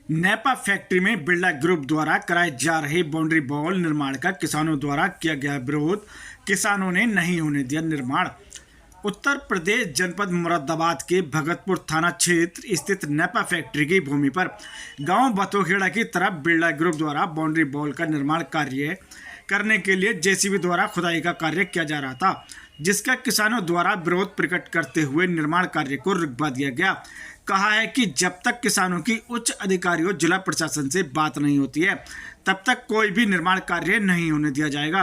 नैपा factory में Birla group द्वारा कराए जा रहे बाउंड्री वॉल निर्माण का किसानों द्वारा किया गया विरोध। किसानों ने नहीं होने दिया निर्माण। उत्तर प्रदेश जनपद मुरादाबाद के भगतपुर थाना क्षेत्र स्थित नैपा फैक्ट्री की भूमि पर गांव बतोखेड़ा की तरफ बिरला ग्रुप द्वारा बाउंड्री वॉल का निर्माण कार्य करने के लिए जेसीबी द्वारा खुदाई का कार्य किया जा रहा था, जिसका किसानों द्वारा विरोध प्रकट करते हुए निर्माण कार्य को रुकवा दिया गया। कहा है कि जब तक किसानों की उच्च अधिकारियों जिला प्रशासन से बात नहीं होती है, तब तक कोई भी निर्माण कार्य नहीं होने दिया जाएगा।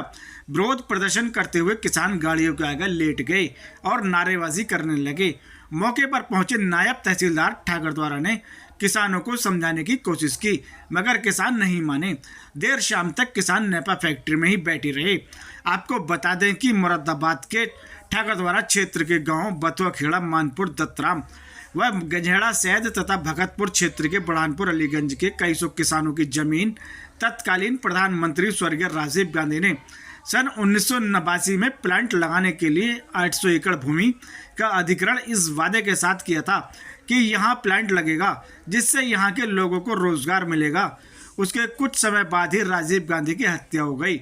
विरोध प्रदर्शन करते हुए किसान गाड़ियों के आगे लेट गए और नारेबाजी करने लगे। मौके पर पहुंचे नायब तहसीलदार ठाकर द्वारा ने किसानों को समझाने की कोशिश की, मगर किसान नहीं माने। देर शाम तक किसान नैपा फैक्ट्री में ही बैठे रहे। आपको बता दें कि मुरादाबाद के ठाकर द्वारा क्षेत्र के गांव बतुआखेड़ा, मानपुर, दत्तराम व गंजेड़ा सैद तथा भगतपुर क्षेत्र के बढ़ानपुर, अलीगंज के कई सौ किसानों की जमीन तत्कालीन प्रधानमंत्री स्वर्गीय राजीव गांधी ने सन 1989 में प्लांट लगाने के लिए 800 एकड़ भूमि का अधिग्रहण इस वादे के साथ किया था कि यहाँ प्लांट लगेगा, जिससे यहाँ के लोगों को रोजगार मिलेगा। उसके कुछ समय बाद ही राजीव गांधी की हत्या हो गई।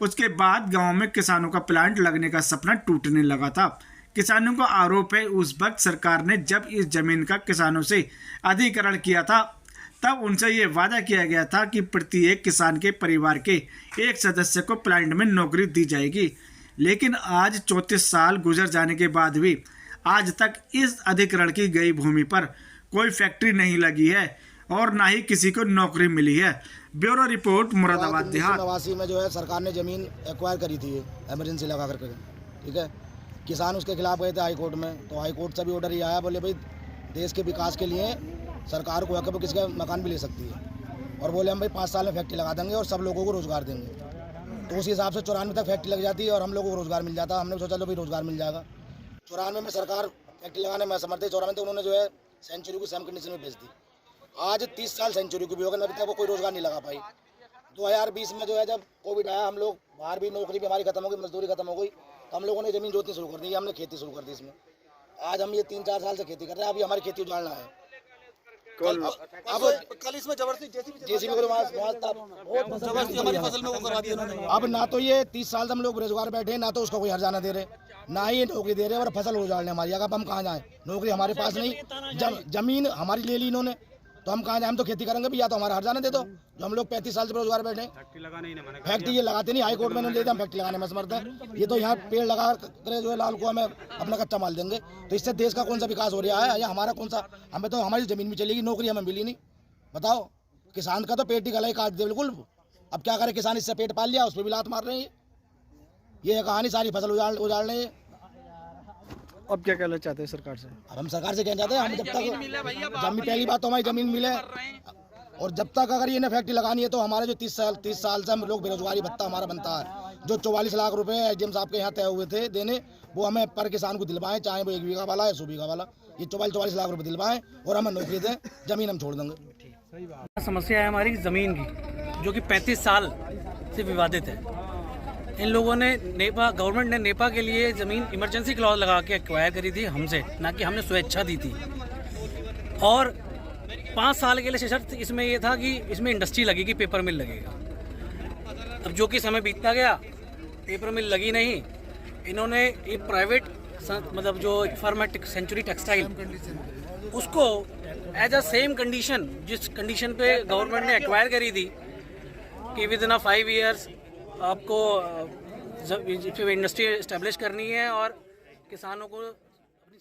उसके बाद गांव में किसानों का प्लांट लगने का सपना टूटने लगा था। किसानों का आरोप है, उस वक्त सरकार ने जब इस जमीन का किसानों से अधिग्रहण किया था, तब उनसे ये वादा किया गया था कि प्रत्येक किसान के परिवार के एक सदस्य को प्लांट में नौकरी दी जाएगी। लेकिन आज 34 साल गुजर जाने के बाद भी आज तक इस अधिग्रहण की गई भूमि पर कोई फैक्ट्री नहीं लगी है और ना ही किसी को नौकरी मिली है। ब्यूरो रिपोर्ट, मुरादाबाद देहात। 1989 में जो है सरकार ने ज़मीन एक्वायर करी थी, इमरजेंसी लगा करके, ठीक है। किसान उसके खिलाफ गए थे हाई कोर्ट में, तो हाई कोर्ट से भी ऑर्डर ये आया, बोले भाई देश के विकास के लिए सरकार को है किसी का मकान भी ले सकती है, और बोले हम भाई 5 साल में फैक्ट्री लगा देंगे और सब लोगों को रोज़गार देंगे। तो उसी हिसाब से 94 तक फैक्ट्री लग जाती है और हम लोगों को रोज़गार मिल जाता। हमने सोचा लो भाई रोज़गार मिल जाएगा। 94 में सरकार फैक्ट्री लगाने में असमर्थ थी। 94 में उन्होंने जो है सेंचुरी को सेम कंडीशन में बेच दी। आज 30 साल सेंचुरी को भी होगा, अभी तक वो कोई रोज़गार नहीं लगा पाई। 2020 में जो है जब कोविड आया, हम लोग बाहर भी, नौकरी भी हमारी खत्म हो गई, मजदूरी खत्म हो गई, तो हम लोगों ने ज़मीन जोतनी शुरू कर दी। हमने खेती शुरू कर दी इसमें। आज हम ये 3-4 साल से खेती कर रहे हैं। अभी हमारी खेती उजाड़ना है। कल इसमें जबरदस्ती जेसीबी हमारी फसल में वो करा दिया उन्होंने। अब ना तो ये 30 साल से हम लोग बेरोजगार बैठे, ना तो उसको कोई हर्जाना दे रहे, ना ही नौकरी दे रहे, और फसल उजाड़ने हमारी। अब हम कहाँ जाएं? नौकरी हमारे पास नहीं, जमीन हमारी ले ली इन्होंने, तो हम कहाँ जाएं? हम तो खेती करेंगे भी, या तो हमारा हर्जाना दे दो। जो हम लोग 35 साल से बेरोजगार बैठे, फैक्ट्री ये लगाते नहीं। हाई कोर्ट में इन्होंने हम फैक्ट्री लगाने में समर्थ है। ये तो यहाँ पेड़ लगा कर जो है लाल को हमें अपना कच्चा माल देंगे, तो इससे देश का कौन सा विकास हो रहा है या हमारा कौन सा? हमें तो हमारी जमीन भी चलेगी, नौकरी हमें मिली नहीं। बताओ, किसान का तो पेट ही गला काट दे बिल्कुल। अब क्या करे किसान? इससे पेट पाल लिया, उस पर भी लात मार रहे हैं। ये कहानी सारी फसल उजाड़ रहे हैं। अब क्या कहना चाहते हैं सरकार से? अब हम सरकार से कहना चाहते हैं, हम जब तक जमीन, पहली बात तो हमारी जमीन मिले, और जब तक अगर ये फैक्ट्री लगानी है तो हमारे जो 30 साल से हम लोग बेरोजगारी भत्ता हमारा बनता है, जो 44 लाख रुपए एसडीएम साहब के यहाँ तय हुए थे देने, वो हमें पर किसान को दिलवाएं, चाहे वो 1 बीघा वाला है 100 बीघा वाला, ये 44 लाख रुपए दिलवाएं और हमें नौकरी दें, जमीन हम छोड़ देंगे। समस्या है हमारी ज़मीन की, जो कि 35 साल से विवादित है। इन लोगों ने गवर्नमेंट ने नेपा के लिए ज़मीन इमरजेंसी क्लॉज लगा के एक्वायर करी थी हमसे, ना कि हमने स्वेच्छा दी थी। और 5 साल के लिए शर्त इसमें ये था कि इसमें इंडस्ट्री लगेगी, पेपर मिल लगेगा। अब जो कि समय बीतता गया, पेपर मिल लगी नहीं। इन्होंने एक प्राइवेट मतलब जो फर्म है सेंचुरी टेक्सटाइल, उसको एज अ सेम कंडीशन, जिस कंडीशन पे गवर्नमेंट ने एक्वायर करी थी कि विद इन 5 ईयर्स आपको इंडस्ट्री इस्टेब्लिश करनी है और किसानों को अपनी